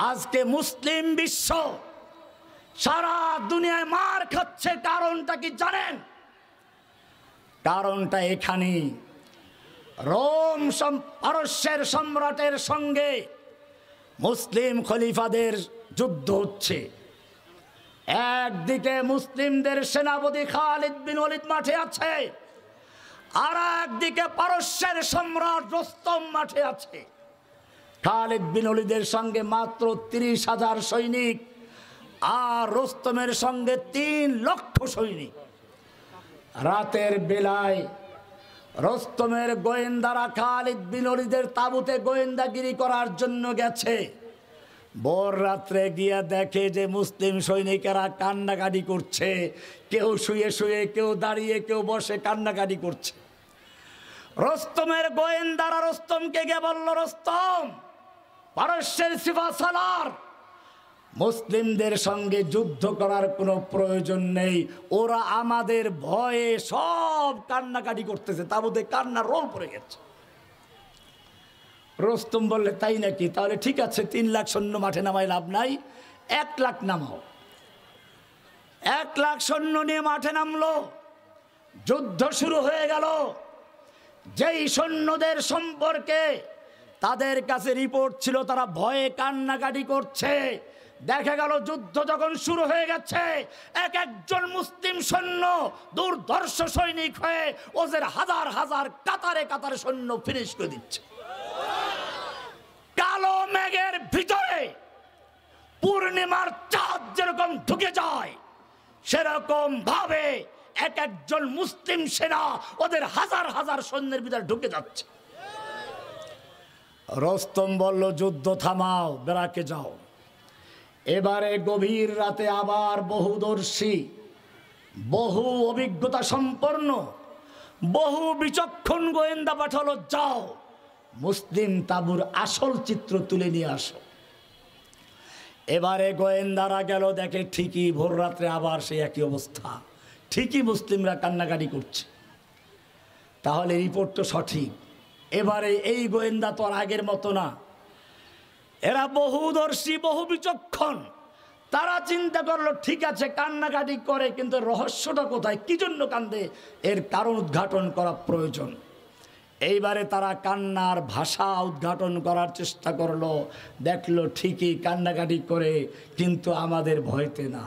আজকে মুসলিম বিশ্ব সারা দুনিয়ায় মার খাচ্ছে। কারণটা কি জানেন? কারণটা এখানে রোম পারস্যের সম্রাটের সঙ্গে মুসলিম খলিফাদের যুদ্ধ হচ্ছে। একদিকে মুসলিমদের সেনাপতি খালিদ বিন ওয়ালিদ মাঠে আছে, আর একদিকে পারস্যের সম্রাট রুস্তম মাঠে আছে। খালিদ বিন ওয়ালিদের সঙ্গে মাত্র 30,000 সৈনিক, আর রুস্তমের সঙ্গে 3 লক্ষ সৈনিক। রাতের বেলায় রুস্তমের গোয়েন্দারা খালিদ বিন ওয়ালিদের তাঁবুতে গোয়েন্দাগিরি করার জন্য গেছে। ভোর রাত্রে গিয়ে দেখে যে মুসলিম সৈনিকেরা কান্নাকাটি করছে, কেউ শুয়ে শুয়ে, কেউ দাঁড়িয়ে, কেউ বসে কান্নাকাটি করছে। রুস্তমের গোয়েন্দারা রুস্তমকে গিয়ে বলল, রুস্তম, পারস্যের সিপাহসালার মুসলিমদের সঙ্গে যুদ্ধ করার কোনো প্রয়োজন নেই, ওরা আমাদের ভয়ে সব কান্নাকাটি করতেছে, তাঁবুতে কান্নার রোল পড়ে গেছে। রুস্তম বললে, তাই নাকি? তাহলে ঠিক আছে, 3 লাখ সৈন্য মাঠে নামাই লাভ নাই, 1 লাখ নামাও। 1 লাখ সৈন্য নিয়ে মাঠে নামলো। যুদ্ধ শুরু হয়ে গেল। যেই সৈন্যদের সম্পর্কে তাদের কাছে রিপোর্ট ছিল তারা ভয়ে কান্নাকাটি করছে, দেখা গেল যুদ্ধ যখন শুরু হয়ে গেছে, একজন মুসলিম সৈন্য দুর্ধর্ষ সৈনিক হয়ে ওদের হাজার হাজার কাতারে কাতারে সৈন্য ফিনিশ করে দিচ্ছে। কালো মেঘের ভিতরে পূর্ণিমার চাঁদ যেরকম ঢুকে যায়, সেরকম ভাবে একজন মুসলিম সেনা ওদের হাজার হাজার সৈন্যের ভিতরে ঢুকে যাচ্ছে। রুস্তম বলল, যুদ্ধ থামাও, বেরাকে যাও। এবারে গভীর রাতে আবার বহুদর্শী, বহু অভিজ্ঞতা সম্পন্ন, বহু বিচক্ষণ গোয়েন্দা পাঠালো, যাও মুসলিম তাঁবুর আসল চিত্র তুলে নিয়ে আসো। এবারে গোয়েন্দারা গেল, দেখে ঠিকই ভোর রাত্রে আবার সেই একই অবস্থা, ঠিকই মুসলিমরা কান্নাকাটি করছে। তাহলে রিপোর্ট তো সঠিক। এবারে এই গোয়েন্দা তো আর আগের মতো না, এরা বহুদর্শী, বহু বিচক্ষণ। তারা চিন্তা করলো, ঠিক আছে কান্নাকাটি করে, কিন্তু রহস্যটা কোথায়, কি জন্য কান্দে, এর কারণ উদ্ঘাটন করা প্রয়োজন। এইবারে তারা কান্নার ভাষা উদ্ঘাটন করার চেষ্টা করলো, দেখলো ঠিকই কান্নাকাটি করে, কিন্তু আমাদের ভয়তে না।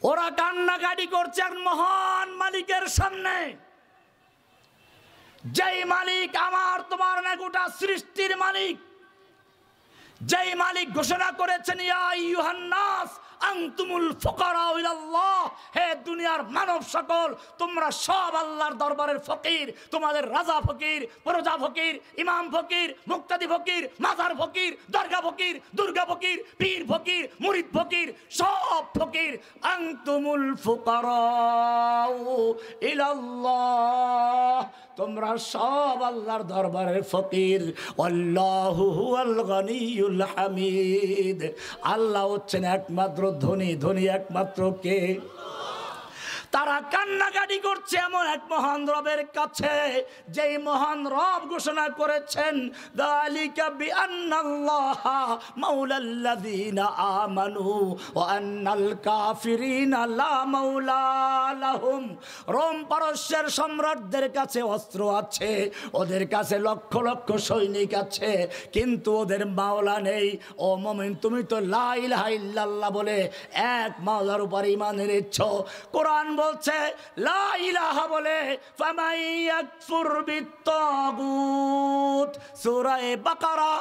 ওরা কান্নাকাটি করছে এক মহান মালিকের সামনে, যেই মালিক আমার তোমার না গোটা সৃষ্টির মালিক, যেই মালিক ঘোষণা করেছেন, ইয়া আইয়ুহান নাস আনতুমুল ফুকারা ইলাল্লাহ, হে দুনিয়ার মানব সকল, তোমরা সব আল্লাহর দরবারের ফকির। তোমাদের রাজা ফকির, প্রজা ফকির, ইমাম ফকির, মুক্তাদি ফকির, মাজার ফকির, দরগা ফকির, দুর্গা ফকির, পীর ফকির, মুরিদ ফকির, সব ফকির। আনতুমুল ফুকারা ইলাল্লাহ, তোমরা সব আল্লাহর দরবারের ফকির। আল্লাহু হুয়াল গনিয়ুল হামিদ, আল্লাহ হচ্ছেন একমাত্র ধনী, ধনী একমাত্র কে? তারা কান্নাকাটি করছে এমন এক মহান রবের কাছে, যেই মহান রব ঘোষণা করেছেন, যালিকা বিআন্নাল্লাহা মাওলাল্লাযীনা আমানু ওয়া আন্নাল কাফিরিনা লা মাওলা লাহুম। রোম পারস্যের সম্রাটদের কাছে অস্ত্র আছে, ওদের কাছে লক্ষ লক্ষ সৈনিক আছে, কিন্তু ওদের মাওলা নেই। ও মুমিন, তুমি তো লা ইলাহা ইল্লাল্লাহ বলে এক মাওলার উপর ঈমান এনেছ। কোরআন বলছে লা ইলাহা বলে ফামান ইয়াকফুর বিত্তাগুত, সূরা বাকারা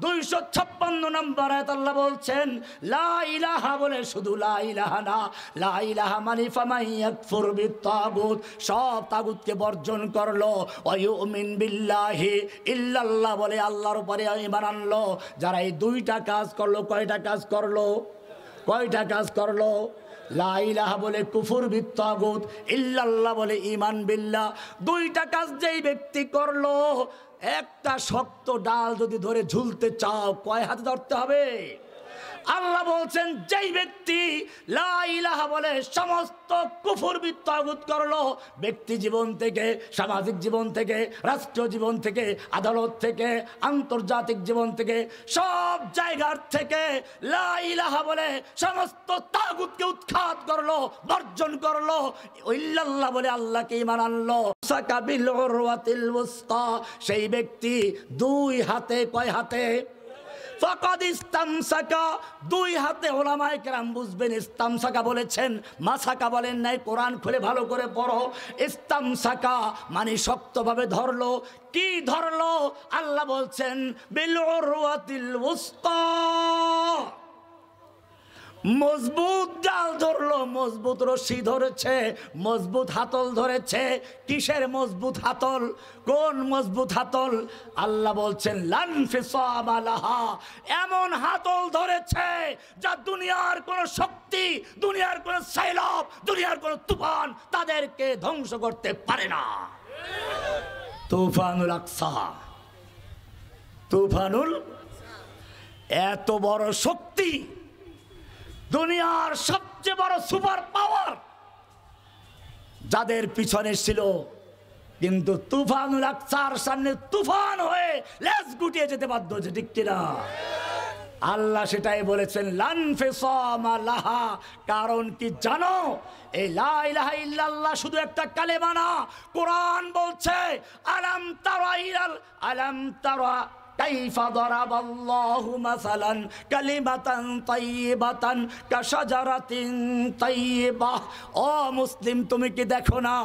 256 নম্বর আয়াত আল্লাহ বলছেন, লা ইলাহা বলে শুধু লা ইলাহা না, লা ইলাহা মানে ফামান ইয়াকফুর বিত্তাগুত, সব তাগুতকে বর্জন করলো। ওয়া ইউমিন বিল্লাহি, ইল্লাল্লাহ বলে আল্লাহর উপরে ঈমান আনলো। যারা এই 2টা কাজ করলো, কয়টা কাজ করলো? কয়টা কাজ করলো? লা ইলাহা বলে কুফর বিত্তাগুত, ইল্লাল্লাহ বলে ঈমান বিল্লাহ। 2টা কাজ যেই ব্যক্তি করলো, একটা শক্ত ডাল যদি ধরে ঝুলতে চাও, কয় হাতে ধরতে হবে? আল্লাহ বলছেন যেই ব্যক্তি লা ইলাহা বলে সমস্ত কুফর তাগুত করলো, ব্যক্তি জীবন থেকে, সামাজিক জীবন থেকে, রাষ্ট্রীয় জীবন থেকে, আদালত থেকে, আন্তর্জাতিক জীবন থেকে, সব জায়গার থেকে লা ইলাহা বলে সমস্ত তাগুতকে উৎখাত করলো, বর্জন করলো, ইল্লাল্লাহ বলে আল্লাহকে ঈমান আনলো, সাকাবিল উরওয়াতিল ওয়াসতা, সেই ব্যক্তি দুই হাতে, কয় হাতে? ফাকাদ ইস্তামসাকা, দুই হাতে। ওলামায়ে কেরাম বুঝবেন, ইস্তামসাকা বলেছেন, মাসাকা বলেন নাই। কোরআন খুলে ভালো করে পড়ো। ইস্তামসাকা মানে শক্তভাবে ধরলো। কি ধরলো? আল্লাহ বলছেন বিল উরওয়াতিল ওয়াসতা, মজবুত জাল ধরলো, মজবুত রশি ধরেছে, মজবুত হাতল ধরেছে। কিসের মজবুত হাতল? কোন মজবুত হাতল? আল্লাহ বলছেন লান ফিসামা লাহা, এমন হাতল ধরেছে যা দুনিয়ার কোন শক্তি, দুনিয়ার কোন সাইলাব, দুনিয়ার কোন তুফান তাদেরকে ধ্বংস করতে পারে না। তুফানুল আকসা, তুফানুল, এত বড় শক্তি, দুনিয়ার সবচেয়ে বড় সুপার পাওয়ার যাদের পিছনে ছিল, কিন্তু তুফানুল আকসার সামনে তুফান হয়ে লেজ গুটিয়ে যেতে বাধ্য হয়েছে, ঠিক কিনা? আল্লাহ সেটাই বলেছেন লান ফিসামা লাহা। কারণ কি জানো? এই লা ইলাহা ইল্লাল্লাহ শুধু একটা কালেমা না। কোরআন বলছে আলাম তারা ইলাল, আলাম তারা কাইফা দারাবাল্লাহু মাসালান কালিমাতান তাইয়িবাতান কাশাজারাতিন তাইয়িবাহ। ও মুসলিম, তুমি কি দেখো না?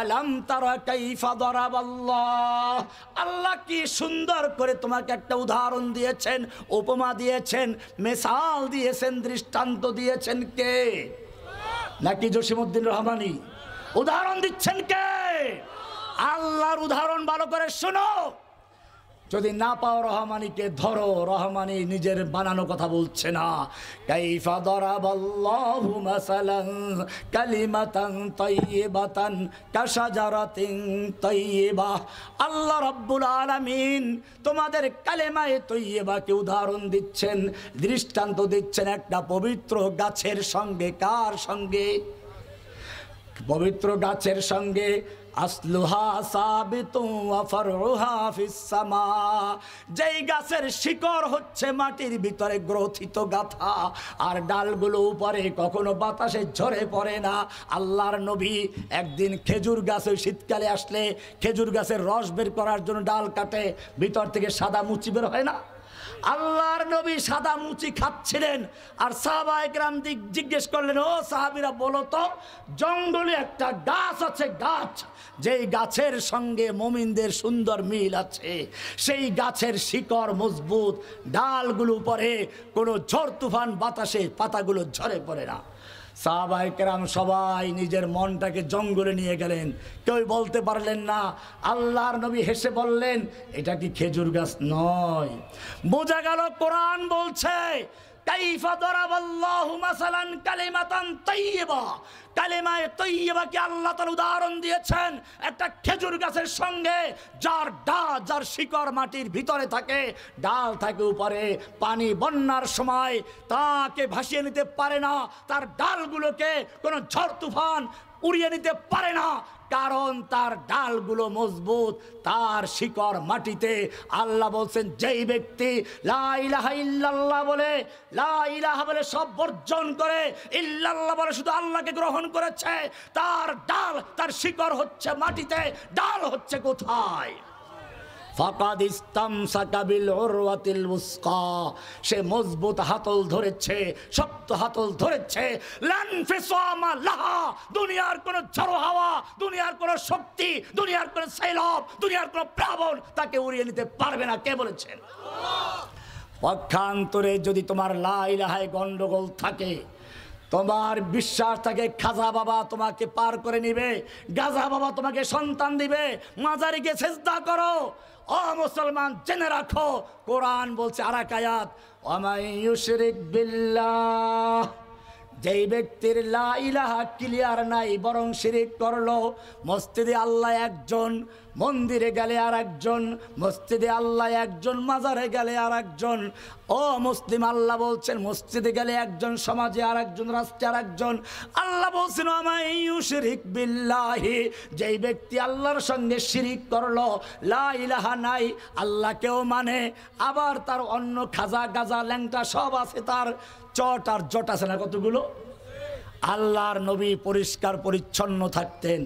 আলাম তারা কাইফা দারাবাল্লাহ, আল্লাহ কি সুন্দর করে তোমাকে একটা উদাহরণ দিয়েছেন, উপমা দিয়েছেন, মিসাল দিয়েছেন, দৃষ্টান্ত দিয়েছেন কে? নাকি জসিমউদ্দিন রহমানি? উদাহরণ দিচ্ছেন কে? আল্লাহর উদাহরণ ভালো করে শোনো। যদি না পাও রহমানিকে ধরো, রহমানি নিজের বানানো কথা বলছে না। কাইফা দারাবাল্লাহু মাসালান কালিমাতান তাইয়িবাতান কাশাজারাতিন তাইয়িবাহ। আল্লাহ রাব্বুল আলামিন তোমাদের কালেমায়ে তাইয়িবাকে উদাহরণ দিচ্ছেন, দৃষ্টান্ত দিচ্ছেন একটা পবিত্র গাছের সঙ্গে। কার সঙ্গে? পবিত্র গাছের সঙ্গে। আসলুহা সাবিতুন ওয়া ফারউহা ফিস সামা, যেই গাছের শিকড় হচ্ছে মাটির ভিতরে গ্রথিত গাথা, আর ডালগুলো উপরে, কখনো বাতাসে ঝরে পড়ে না। আল্লাহর নবী একদিন খেজুর গাছে, শীতকালে আসলে খেজুর গাছের রস বের করার জন্য ডাল কাটে, ভিতর থেকে সাদা মুচি বের হয় না? আল্লাহর নবী সাদা মুচি খাচ্ছিলেন, আর সাহাবায়ে কেরাম জিজ্ঞেস করলেন, ও সাহাবীরা বলো তো, জঙ্গলে একটা গাছ আছে, গাছ, যেই গাছের সঙ্গে মুমিনদের সুন্দর মিল আছে, সেই গাছের শিকড় মজবুত, ডালগুলো পরে কোনো ঝড় তুফান বাতাসে পাতাগুলো ঝরে পড়ে না। সাহাবায়ে কেরাম সবাই নিজের মনটাকে জঙ্গলে নিয়ে গেলেন, কেউ বলতে পারলেন না। আল্লাহর নবী হেসে বললেন, এটা কি খেজুর গাছ নয়? বোঝা গেল কোরআন বলছে কাইফা দারাবাল্লাহু মাসালান কালিমাতান তাইয়িবা, কালেমায়ে তাইয়িবাকে আল্লাহ তাআলা উদাহরণ দিয়েছেন একটা খেজুর গাছের সঙ্গে, যার ডাল, যার শিকড় মাটির ভিতরে থাকে, ডাল থাকে উপরে, পানি বন্যার সময় তাকে ভাসিয়ে নিতে পারে না, তার ডালগুলোকে কোনো ঝড় তুফান উড়িয়ে নিতে পারে না, কারণ তার ডালগুলো মজবুত, তার শিকড় মাটিতে। আল্লাহ বলছেন যেই ব্যক্তি লা ইলাহা ইল্লাল্লাহ বলে, লা ইলাহা বলে সব বর্জন করে, ইল্লাল্লাহ বলে শুধু আল্লাহকে গ্রহণ করেছে, তার ডাল, তার শিকড় হচ্ছে মাটিতে, ডাল হচ্ছে কোথায়? ফাকাদ ইস্তামসাকা বিল উরওয়াতিল ওয়াসকা, সে মজবুত হাতল ধরেছে, শক্ত হাতল ধরেছে। লান ফিসামা লাহা, দুনিয়ার কোন ঝড়ো হাওয়া, দুনিয়ার কোন শক্তি, দুনিয়ার কোন সাইলাব, দুনিয়ার কোন প্লাবন তাকে উড়িয়ে নিতে পারবে না। কে বলেছেন? পক্ষান্তরে যদি তোমার লা ইলাহায় গন্ডগোল থাকে, তোমার বিশ্বাস থাকে খাজা বাবা তোমাকে পার করে নিবে, গাজা বাবা তোমাকে সন্তান দিবে, মাজারিকে সেজদা করো, ও মুসলমান জেনে রাখো, কোরআন বলছে আরেক আয়াত, ওয়ামাই ইউশরিক বিল্লাহ, যেই ব্যক্তির লা ইলাহা ক্লিয়ার নাই, বরং শিরিক করলো, মসজিদে আল্লাহ একজন, মন্দিরে গেলে আর একজন, মসজিদে আল্লাহ একজন, মাজারে গেলে আর একজন। ও মুসলিম, আল্লাহ বলছেন মসজিদে গেলে একজন, সমাজে আর একজন, রাষ্ট্রে আর একজন। আল্লাহ বলছেন আমায় ইউশরিক বিল্লাহি, যেই ব্যক্তি আল্লাহর সঙ্গে শিরিক করলো, লা ইলাহা নাই, আল্লাহকেও মানে, আবার তার অন্য খাজা গাজা ল্যাংটা সব আছে, তার চট আর জট আছে না কতগুলো। আল্লাহর নবী পরিষ্কার পরিচ্ছন্ন থাকতেন।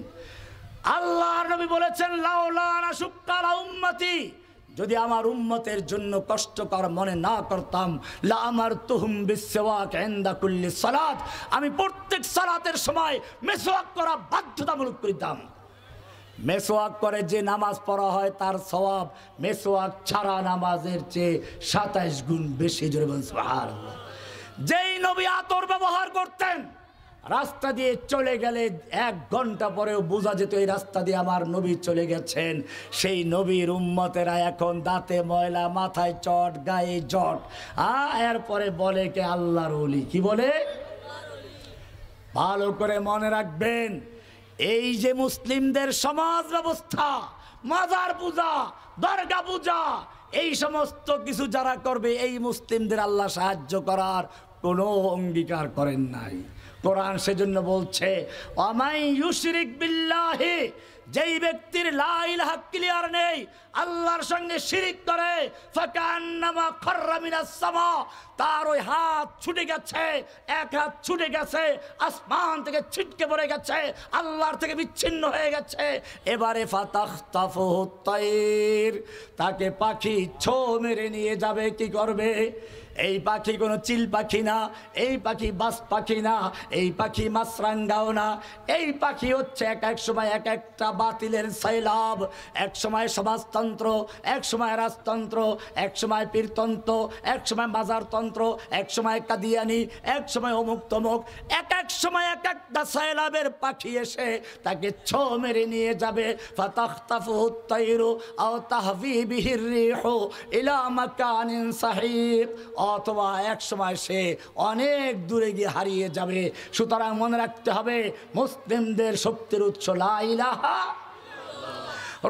আল্লাহর নবী বলেছেন লাউলা আশুক্কা আলা উম্মতি, যদি আমার উম্মতের জন্য কষ্টকর মনে না করতাম, লা আমারতুহুম বিসওয়াক ইনদা কুল্লি সালাত, আমি প্রত্যেক সালাতের সময় মেসওয়াক করা বাধ্যতামূলক করিতাম। মেসওয়াক করে যে নামাজ পড়া হয় তার সওয়াব মেসওয়াক ছাড়া নামাজের চেয়ে 27 গুণ বেশি। জোরে বলুন সুবহানাল্লাহ। যেই নবী আতর ব্যবহার করতেন, রাস্তা দিয়ে চলে গেলে 1 ঘন্টা পরেও বোঝা যেত এই রাস্তা দিয়ে আমার নবী চলে গেছেন। সেই নবীর উম্মতেরা এখন দাঁতে ময়লা, মাথায় চট, গায়ে জট, এরপরে বলে কে আল্লাহর ওলি। কি বলে? ভালো করে মনে রাখবেন, এই যে মুসলিমদের সমাজ ব্যবস্থা, মাজার পূজা, দরগা পূজা, এই সমস্ত কিছু যারা করবে, এই মুসলিমদের আল্লাহ সাহায্য করার কোনো অঙ্গীকার করেন নাই। কোরআন সেজন্য বলছে ওয়ামাই ইউশরিক বিল্লাহি, যেই ব্যক্তির লা ইলাহা ক্লিয়ার নেই, আল্লাহর সঙ্গে শিরিক করে, ফাকান্নামা খাররা মিনাস সামা, তার ওই হাত ছুটে গেছে, এক হাত ছুটে গেছে, আসমান থেকে ছিটকে পড়ে গেছে, আল্লাহর থেকে বিচ্ছিন্ন হয়ে গেছে। এবারে ফাতাখতাফুহু তাইর, তাকে পাখি ছো মেরে নিয়ে যাবে। কি করবে? এই পাখি কোনো চিল পাখি না, এই পাখি বাস পাখি না, এই পাখি মাছরাঙ্গাও না। এই পাখি হচ্ছে এক এক সময় এক একটা বাতিলের সৈলাব। এক সময় সমাজতন্ত্র, এক সময় রাজতন্ত্র, এক সময় পীরতন্ত্র, এক সময় মাজারতন্ত্র, এক সময় কাদিয়ানি, এক সময় অমুক তমুক। এক এক সময় এক একটা সৈলাবের পাখি এসে তাকে ছো মেরে নিয়ে যাবে। ফাতাখতাফুহু তাইরু আও তাহবি বিহির রিহু ইলা মাকানিন সাহিক, অথবা এক সময় সে অনেক দূরে গিয়ে হারিয়ে যাবে। সুতরাং মনে রাখতে হবে, মুসলিমদের শক্তির উৎস লা ইলাহা।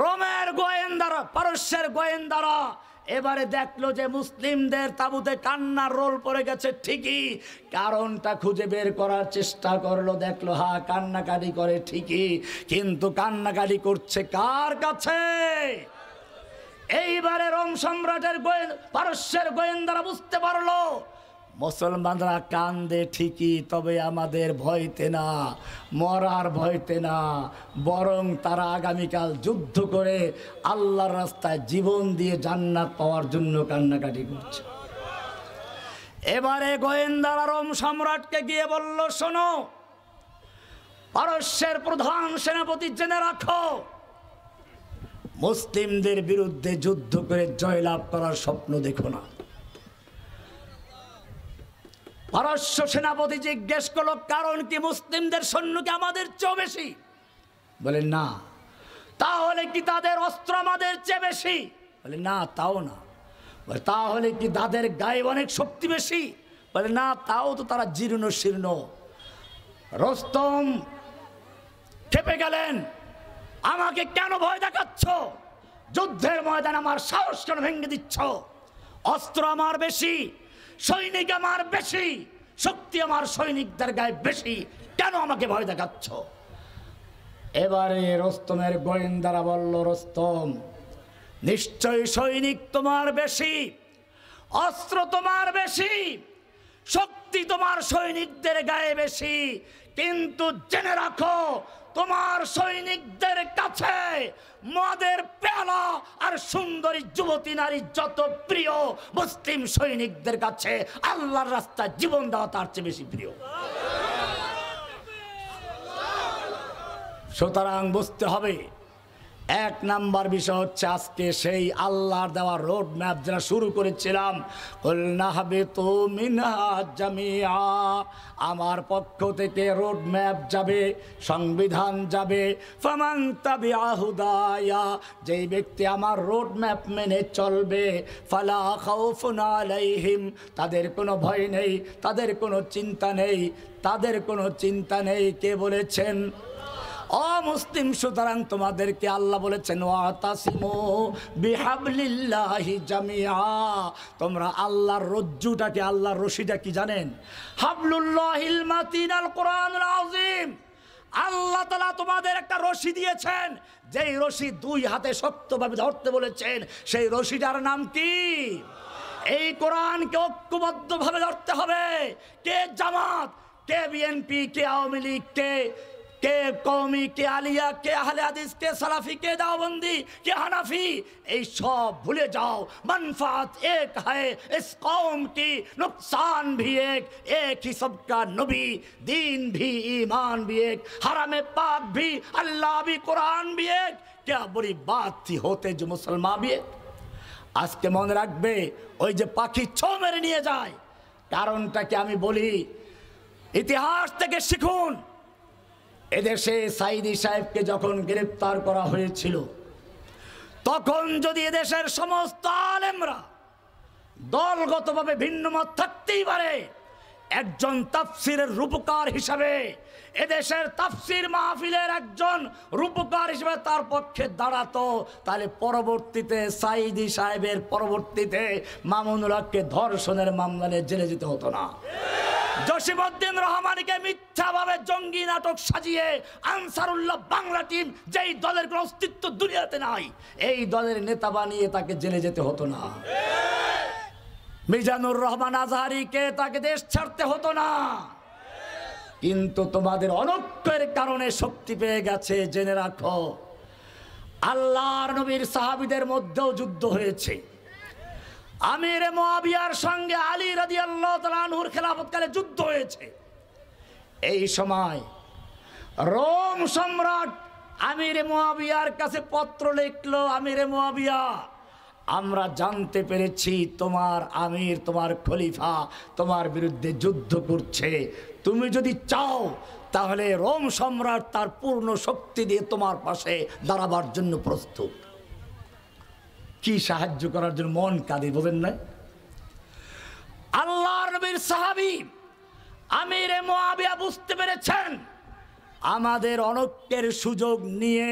রোমের গোয়েন্দারা, পারস্যের গোয়েন্দারা এবারে দেখলো যে মুসলিমদের তাঁবুতে কান্নার রোল পড়ে গেছে, ঠিকই কারণটা খুঁজে বের করার চেষ্টা করলো। দেখলো হ্যাঁ কান্নাকাটি করে ঠিকই, কিন্তু কান্নাকাটি করছে কার কাছে? এইবারে রোম সম্রাটের পারস্যের গোয়েন্দারা বুঝতে পারলো মুসলমানরা কান্দে ঠিকই, তবে আমাদের ভয়তে না, মরার ভয়তে না, বরং তারা আগামীকাল যুদ্ধ করে আল্লাহর রাস্তায় জীবন দিয়ে জান্নাত পাওয়ার জন্য কান্নাকাটি করছে। এবারে গোয়েন্দারা রোম সম্রাটকে গিয়ে বলল, শোনো, পারস্যের প্রধান সেনাপতি জেনে রাখো, মুসলিমদের বিরুদ্ধে যুদ্ধ করে জয়লাভ করার স্বপ্ন দেখো না। পারস্য সেনাপতি জিজ্ঞেস করলো, কারণ কি? মুসলিমদের সৈন্য কি আমাদের চেয়ে বেশি? বলে না। তাহলে কি তাদের অস্ত্র আমাদের চেয়ে বেশি? বলে না, তাও না। বলে তাহলে কি তাদের গায়ে অনেক শক্তি বেশি? বলে না, তাও তো তারা জীর্ণ শীর্ণ। রস্তম খেপে গেলেন, আমাকে কেন ভয় দেখাচ্ছ? যুদ্ধের ময়দান আমার সাহস কেন ভেঙে দিচ্ছ? অস্ত্র আমার বেশি, সৈনিক আমার বেশি, শক্তি আমার সৈনিকদের গায়ে বেশি, কেন আমাকে ভয় দেখাচ্ছ? এবারে রস্তমের গোয়েন্দারা বলল, রস্তম, নিশ্চয়ই সৈনিক তোমার বেশি, অস্ত্র তোমার বেশি, শক্তি তোমার সৈনিকদের গায়ে বেশি, কিন্তু জেনে রাখো তোমার সৈনিকদের কাছে মদের পেয়ালা আর সুন্দরী যুবতী নারী যত প্রিয়, মুসলিম সৈনিকদের কাছে আল্লাহর রাস্তায় জীবন দেওয়া তার চেয়ে বেশি প্রিয়। সুতরাং বুঝতে হবে, 1 নাম্বার বিষয় হচ্ছে আজকে সেই আল্লাহর দেওয়া রোড ম্যাপ যেটা শুরু করেছিলাম, কুলনা হাবিতু মিনহা জামিআ, আমার পক্ষ থেকে রোড ম্যাপ যাবে, সংবিধান যাবে। ফামান তাবিআ হুদায়া, যেই ব্যক্তি আমার রোড ম্যাপ মেনে চলবে, ফালা খাউফুন আলাইহিম, তাদের কোনো ভয় নেই, তাদের কোনো চিন্তা নেই, তাদের কোনো চিন্তা নেই। কে বলেছেন? অমুসলিম, সুতরাং তোমাদেরকে আল্লাহ বলেছেন ওয়াতাসিমু বিহাবলিল্লাহি জামিআ, তোমরা আল্লাহর রজ্জুটাকে, আল্লাহর রশিটা কি জানেন? হাবলুল্লাহিল মাতিন, আল কোরআনুল আযীম। আল্লাহ তাআলা তোমাদের একটা রশি দিয়েছেন, যেই রশি দুই হাতে শক্তভাবে ধরতে বলেছেন। সেই রশিটার নাম কি? এই কোরআনকে ঐক্যবদ্ধভাবে ধরতে হবে। কে জামাত, কে বিএনপি, কে আওয়ামী লীগ, কে কওমি, কে আলিয়া, কে আহলে হাদিস, কে সালাফি, কে দাওবন্দি, কে হানাফি, এই সব ভুলে যাও। মানফাত এক है, इस कौम की नुकसान भी एक ही सबका नबी, दीन भी, ईमान भी एक, हरम पाक भी, अल्लाह भी, कुरान भी एक। क्या बुरी बात थी होते जो मुसलमान भी एक। আজকে মনে রাখবে, ওই যে পাখি ছো মেরে নিয়ে যায়, কারণটাকে আমি বলি, ইতিহাস থেকে শিখুন। এদেশে সাইদি সাহেবকে যখন গ্রেফতার করা হয়েছিল, তখন যদি এদেশের সমস্ত আলেমরা দলগতভাবে ভিন্ন মত থাকতেই পারে, একজন তাফসিরের রূপকার হিসাবে, এদেশের তাফসির মাহফিলের একজন রূপকার হিসেবে তার পক্ষে দাঁড়াতো, তাহলে পরবর্তীতে সাইদি সাহেবের পরবর্তীতে মামুনুল হককে ধর্ষণের মামলায় জেলে যেতে হতো না। জসিমউদ্দিন রহমানকে মিথ্যাভাবে জঙ্গি নাটক সাজিয়ে আনসারুল্লাহ বাংলা টিম, যেই দলের কোনো অস্তিত্ব দুনিয়াতে নাই, এই দলের নেতা বানিয়ে তাকে জেলে যেতে হতো না। মিজানুর রহমান আজহারিকে তাকে দেশ ছাড়তে হতো না। কিন্তু তোমাদের অনৈক্যের কারণে শক্তি পেয়ে গেছে। জেনে রাখো, আল্লাহর নবীর সাহাবীদের মধ্যেও যুদ্ধ হয়েছে। আমিরে মুআবিয়ার সঙ্গে আলী রাদিয়াল্লাহু তাআলা আনহুর খেলাফতকালে যুদ্ধ হয়েছে। এই সময় রোম সম্রাট আমিরে মুআবিয়ার কাছে পত্র লিখলো, আমিরে মুআবিয়া, আমরা জানতে পেরেছি তোমার আমির, তোমার খলিফা তোমার বিরুদ্ধে যুদ্ধ করছে। তুমি যদি চাও তাহলে রোম সম্রাট তার পূর্ণ শক্তি দিয়ে তোমার পাশে দাঁড়াবার জন্য প্রস্তুত। কি সাহায্য করার জন্য মন কাঁদে, বোঝেন না? আল্লাহর নবীর সাহাবী আমিরে মুআবিয়া বুঝতে পেরেছেন আমাদের অনৈক্যের সুযোগ নিয়ে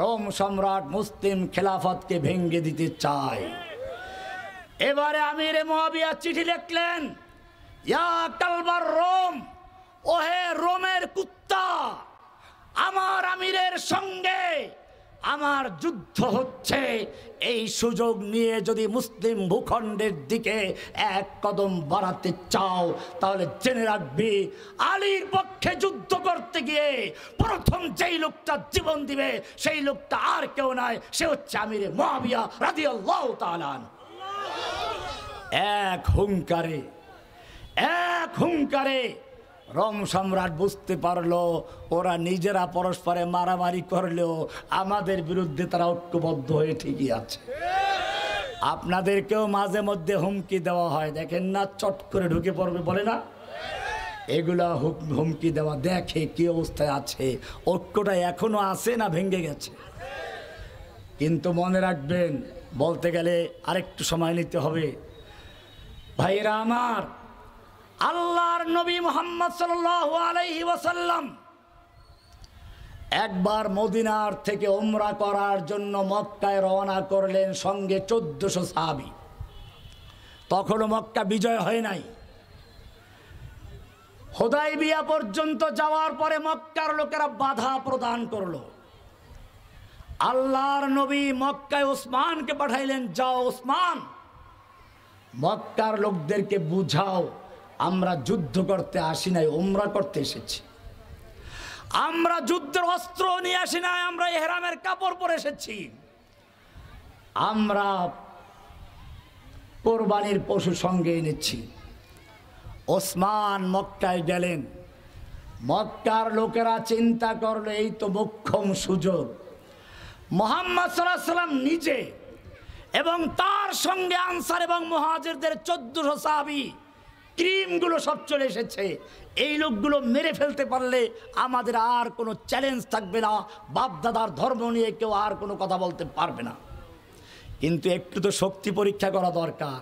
রোম সম্রাট মুসলিম খেলাফতকে ভেঙে দিতে চায়। এবারে আমিরে মুআবিয়া চিঠি লিখলেন, ইয়া কালবার রোম, ওহে রোমের কুত্তা, আমার আমিরের সঙ্গে আমার যুদ্ধ হচ্ছে। এই সুযোগ নিয়ে যদি মুসলিম ভূখণ্ডের দিকে এক কদম বাড়াতে চাও, তাহলে জেনে রাখবি আলীর পক্ষে যুদ্ধ করতে গিয়ে প্রথম যেই লোকটা জীবন দিবে সেই লোকটা আর কেউ নয়, সে হচ্ছে আমিরে মুআবিয়া রাদিয়াল্লাহু তাআলা আনহু। এক হুঙ্কারে রোম সম্রাট বুঝতে পারলো ওরা নিজেরা পরস্পরে মারামারি করলেও আমাদের বিরুদ্ধে তারা ঐক্যবদ্ধ হয়ে ঠিকই আছে। আপনাদেরকেও মাঝে মধ্যে হুমকি দেওয়া হয়, দেখেন না, চট করে ঢুকে পড়বে বলে না, এগুলা হুমকি দেওয়া, দেখে কি অবস্থায় আছে, ঐক্যটা এখনো আছে না ভেঙে গেছে। কিন্তু মনে রাখবেন, বলতে গেলে আরেকটু সময় নিতে হবে। ভাইরা আমার, আল্লাহর নবী মুহাম্মদ সাল্লাল্লাহু আলাইহি ওয়াসাল্লাম একবার মদিনার থেকে উমরা করার জন্য মক্কায় রওনা করলেন, সঙ্গে 1400 সাহাবী। তখনও মক্কা বিজয় হয় নাই। হুদায়বিয়া পর্যন্ত যাওয়ার পরে মক্কার লোকেরা বাধা প্রদান করলো। আল্লাহর নবী মক্কায় ওসমানকে পাঠাইলেন, যাও ওসমান, মক্কার লোকদেরকে বুঝাও আমরা যুদ্ধ করতে আসি নাই, উমরা করতে এসেছি। আমরা যুদ্ধের অস্ত্র নিয়ে আসি নাই, আমরা ইহরামের কাপড় পরে এসেছি। আমরা কোরবানির পশু সঙ্গে এনেছি। ওসমান মক্কায় গেলেন। মক্কার লোকেরা চিন্তা করলো এই তো মোক্ষম সুযোগ। মুহাম্মদ সাল্লাল্লাহু আলাইহি ওয়াসাল্লাম নিজে এবং তার সঙ্গে আনসার এবং মুহাজিরদের 1400 সাহাবী, ক্রিমগুলো সব চলে এসেছে। এই লোকগুলো মেরে ফেলতে পারলে আমাদের আর কোনো চ্যালেঞ্জ থাকবে না, বাপদাদার ধর্ম নিয়ে কেউ আর কোনো কথা বলতে পারবে না। কিন্তু একটু তো শক্তি পরীক্ষা করা দরকার।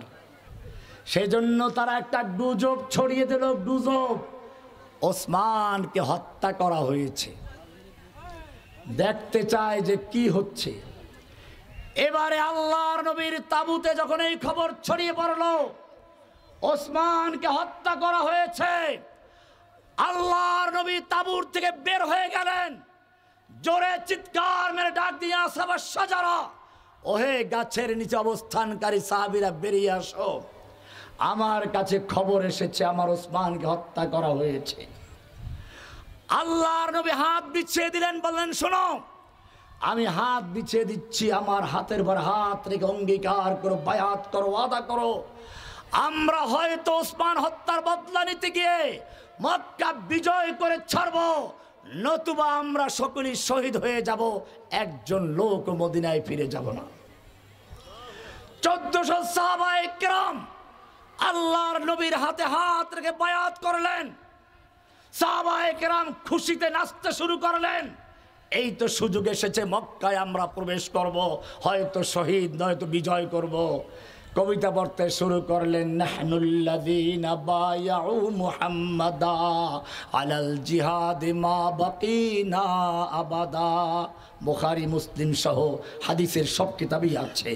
সেজন্য তারা একটা গুজব ছড়িয়ে দিল, গুজব ওসমানকে হত্যা করা হয়েছে। দেখতে চায় যে কি হচ্ছে। এবারে আল্লাহর নবীর তাবুতে যখন এই খবর ছড়িয়ে পড়ল ওসমানকে হত্যা করা হয়েছে, আল্লাহর নবী তাবুর থেকে বের হয়ে গেলেন, জোরে চিৎকার মেরে ডাক দিয়ে আসহাবাস শাজারা, ওহে গাছের নিচে অবস্থানকারী সাহাবীরা বেরিয়ে আসো, আমার কাছে খবর এসেছে আমার ওসমানকে হত্যা করা হয়েছে। আল্লাহর নবী হাত বিছিয়ে দিলেন, বললেন শোনো আমি হাত বিছিয়ে দিচ্ছি, আমার হাতের পর হাত রেখে অঙ্গীকার করো, বায়াত করো, ওয়াদা করো, আমরা হয়তো ওসমান হত্যার বদলা নিতে গিয়ে মক্কা বিজয় করে ছাড়বো, নতুবা আমরা সকলেই শহীদ হয়ে যাব, একজন লোক মদিনায় ফিরে যাব না। 1400 সাহাবায়ে কেরাম আল্লাহর নবীর হাতে হাত রেখে বায়াত করলেন। সাহাবায়ে কেরাম খুশিতে নাচতে শুরু করলেন, এই তো সুযোগ এসেছে, মক্কায় আমরা প্রবেশ করব, হয়তো শহীদ নয়তো বিজয় করব। কবিতা পড়তে শুরু করলেন, নাহনুল্লাযীনা বায়াউ মুহাম্মাদা আলাল জিহাদি মা বাকিনা আবাদা। বুখারী মুসলিম সহ হাদিসের সব কিতাবেই আছে,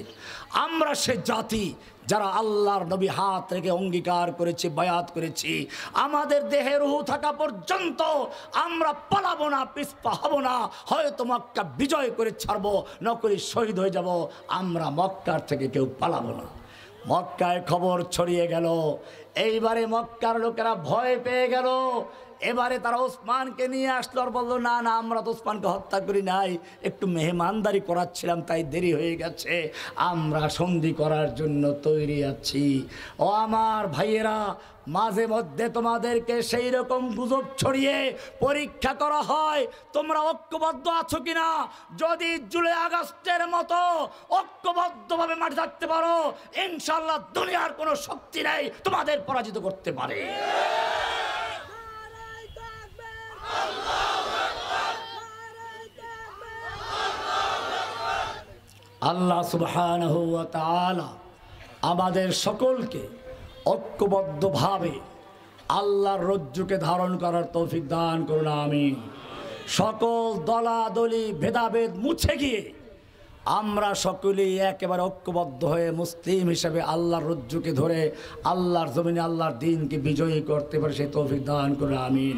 আমরা সে জাতি যারা আল্লাহর নবী হাত রেখে অঙ্গীকার করেছি, বায়াত করেছি, আমাদের দেহে রূহ থাকা পর্যন্ত আমরা পালাবো না, পিছপা হব না, হয়তো মক্কা বিজয় করে ছাড়বো, নকরি শহীদ হয়ে যাব, আমরা মক্কার থেকে কেউ পালাবো না। মক্কায় খবর ছড়িয়ে গেল, এইবারে মক্কার লোকেরা ভয় পেয়ে গেল। এবারে তারা ওসমানকে নিয়ে আসলো আর বললো না না আমরা তো ওসমানকে হত্যা করি নাই, একটু মেহমানদারি করাচ্ছিলাম তাই দেরি হয়ে গেছে, আমরা সন্ধি করার জন্য তৈরি আছি। ও আমার ভাইয়েরা, মাঝে মধ্যে তোমাদেরকে সেই রকম গুজব ছড়িয়ে পরীক্ষা করা হয় তোমরা ঐক্যবদ্ধ আছো কিনা। যদি জুলাই আগস্টের মতো ঐক্যবদ্ধভাবে মাঠে থাকতে পারো, ইনশাআল্লাহ দুনিয়ার কোনো শক্তি নেই তোমাদের পরাজিত করতে পারে। আল্লাহ সুবহানাহু ওয়া তাআলা আমাদের সকলকে ঐক্যবদ্ধভাবে আল্লাহর রজ্জুকে ধারণ করার তৌফিক দান করুন, আমিন। সকল দলাদলি ভেদাভেদ মুছে গিয়ে আমরা সকলেই একেবারে ঐক্যবদ্ধ হয়ে মুসলিম হিসেবে আল্লাহর রজ্জুকে ধরে আল্লাহর জমিনে আল্লাহর দ্বীনকে বিজয়ী করতে পারে সেই তৌফিক দান করুন, আমিন।